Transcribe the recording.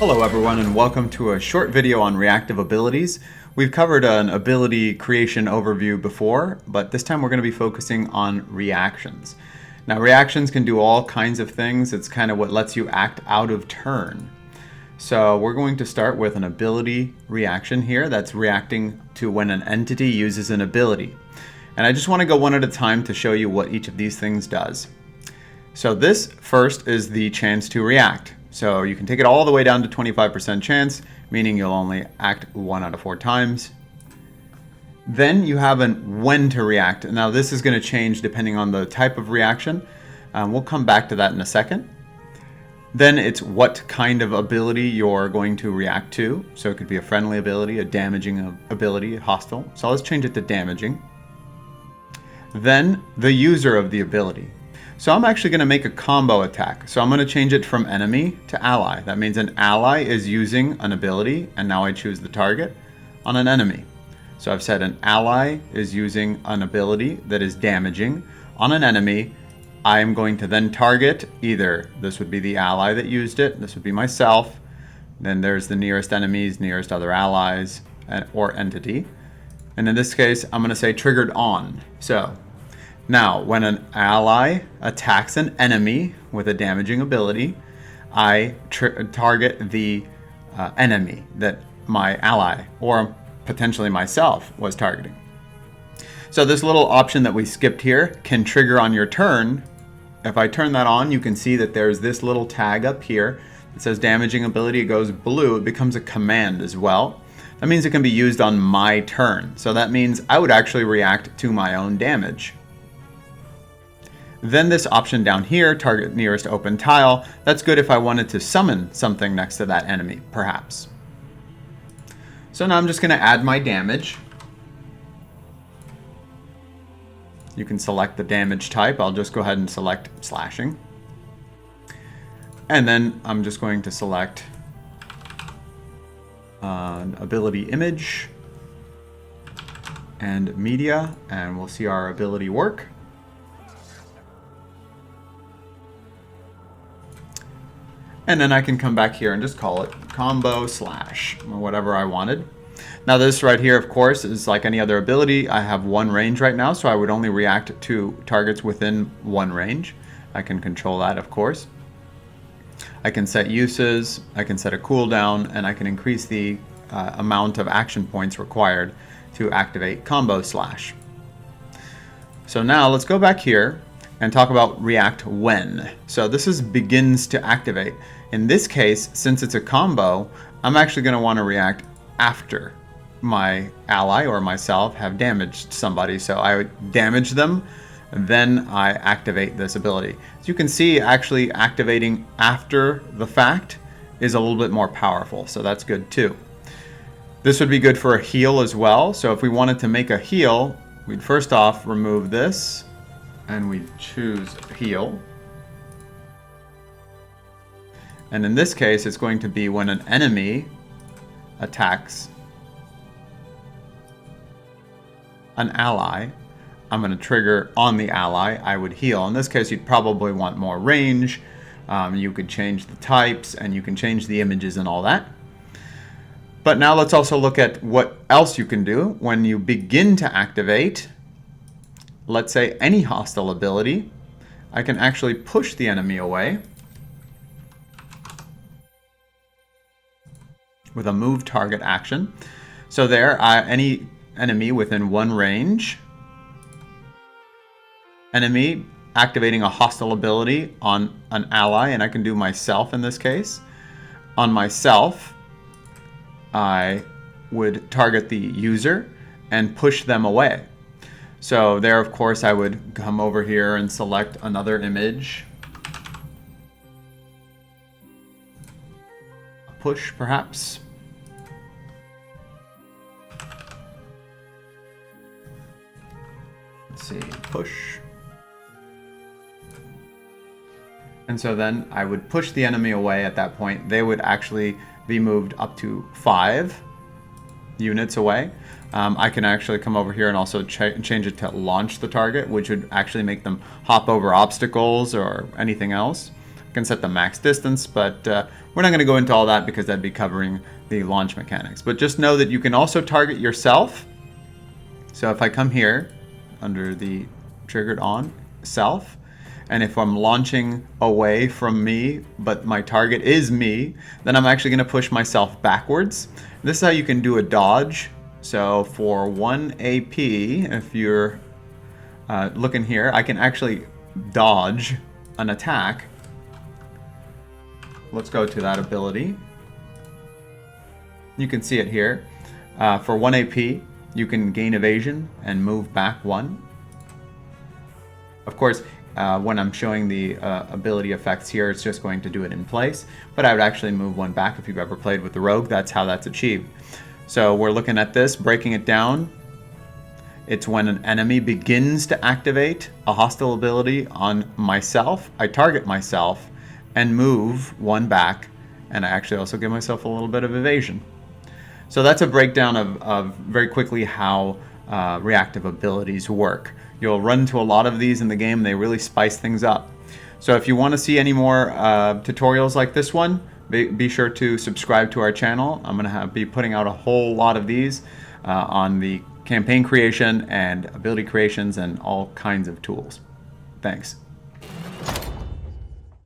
Hello everyone and welcome to a short video on reactive abilities. We've covered an ability creation overview before, but this time we're going to be focusing on reactions. Now reactions can do all kinds of things. It's kind of what lets you act out of turn. So we're going to start with an ability reaction here that's reacting to when an entity uses an ability. And I just want to go one at a time to show you what each of these things does. So this first is the chance to react. So you can take it all the way down to 25% chance, meaning you'll only act 1 out of 4 times. Then you have an when to react. Now this is going to change depending on the type of reaction. We'll come back to that in a second. Then it's what kind of ability you're going to react to. So it could be a friendly ability, a damaging ability, hostile. So let's change it to damaging. Then the user of the ability. So I'm actually going to make a combo attack. So I'm going to change it from enemy to ally. That means an ally is using an ability, and now I choose the target on an enemy. So I've said an ally is using an ability that is damaging on an enemy. I am going to then target either, this would be the ally that used it, this would be myself, then there's the nearest enemies, nearest other allies, or entity. And in this case, I'm going to say triggered on. So now, when an ally attacks an enemy with a damaging ability, I target the enemy that my ally, or potentially myself, was targeting. So this little option that we skipped here can trigger on your turn. If I turn that on, you can see that there's this little tag up here that says damaging ability. It goes blue. It becomes a command as well. That means it can be used on my turn. So that means I would actually react to my own damage. Then this option down here, target nearest open tile, that's good if I wanted to summon something next to that enemy, perhaps. So now I'm just going to add my damage. You can select the damage type. I'll just go ahead and select slashing. And then I'm just going to select an ability image and media, and we'll see our ability work. And then I can come back here and just call it combo slash or whatever I wanted. Now this right here, of course, is like any other ability. I have 1 range right now, so I would only react to targets within 1 range. I can control that, of course. I can set uses, I can set a cooldown, and I can increase the amount of action points required to activate combo slash. So now let's go back here and talk about react when. So this is begins to activate. In this case, since it's a combo, I'm actually going to want to react after my ally or myself have damaged somebody. So I would damage them, then I activate this ability. As you can see, actually activating after the fact is a little bit more powerful, so that's good too. This would be good for a heal as well. So if we wanted to make a heal, we'd first off remove this, and we choose heal. And in this case, it's going to be when an enemy attacks an ally. I'm going to trigger on the ally. I would heal. In this case, you'd probably want more range. You could change the types, and you can change the images and all that. But now let's also look at what else you can do when you begin to activate. Let's say any hostile ability, I can actually push the enemy away with a move target action. So there, any enemy within 1 range, enemy activating a hostile ability on an ally, and I can do myself in this case. On myself, I would target the user and push them away. So there, of course, I would come over here and select another image. Push, perhaps. Let's see, push. And so then I would push the enemy away at that point. They would actually be moved up to 5 units away. I can actually come over here and also change it to launch the target, which would actually make them hop over obstacles or anything else. can set the max distance, but we're not going to go into all that because that'd be covering the launch mechanics. But just know that you can also target yourself. So if I come here under the triggered on self, and if I'm launching away from me, but my target is me, then I'm actually going to push myself backwards. This is how you can do a dodge. So for 1 AP, if you're looking here, I can actually dodge an attack. Let's go to that ability. You can see it here. For 1 AP, you can gain evasion and move back 1. Of course, when I'm showing the ability effects here, it's just going to do it in place, but I would actually move 1 back. If you've ever played with the rogue, that's how that's achieved. So we're looking at this, breaking it down. It's when an enemy begins to activate a hostile ability on myself, I target myself and move 1 back, and I actually also give myself a little bit of evasion. So that's a breakdown of very quickly how reactive abilities work. You'll run into a lot of these in the game. They really spice things up. So if you want to see any more tutorials like this one, be sure to subscribe to our channel. I'm going to be putting out a whole lot of these on the campaign creation and ability creations and all kinds of tools. Thanks.